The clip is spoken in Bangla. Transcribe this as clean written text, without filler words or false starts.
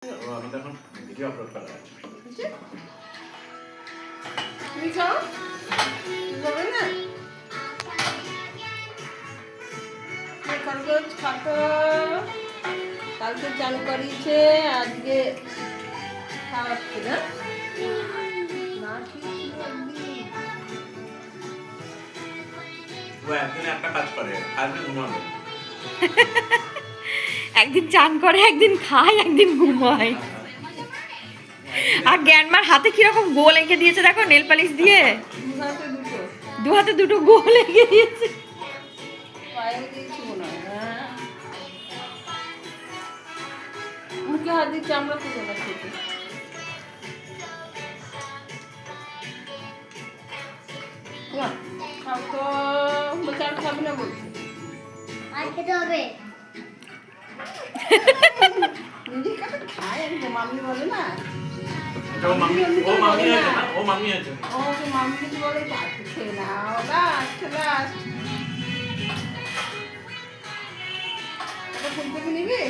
আমাদের এখন ভিডিও আপলোড করা আছে। তুমি খাও বলবে না খরগোশ খাতো কালকে চালু করিয়েছে আজকে খাওয়াচ্ছে না না ঠিক ছিল একদিন। ও একদিন একটা কাজ করে, আজকে ঘুমাবে। একদিন চান করে, একদিন খায়, একদিন ঘুমায়। আর জ্ঞানমার হাতে কিরকম গোল এঁকে দিয়েছে দেখো, নেল পালিশ দিয়ে দু হাতে দুটো গোল এঁকে দিয়েছে। পায়েও দিয়েছি মনে হয় হ্যাঁ মুখে হাত দিয়ে চামড়া তুলো না খেতে খাও তো বলছে আর খাবি না বলছে আর খেতে হবে নিজে কাছে খায় আমি মাম্মি বলে না ও মাম্মি আছে না, ও মাম্মি আছে। ওকে মাম্মি কিছু বলে আজকে খেয়ে নাও লাস্ট লাস্ট এটা ফুল কপি নিবি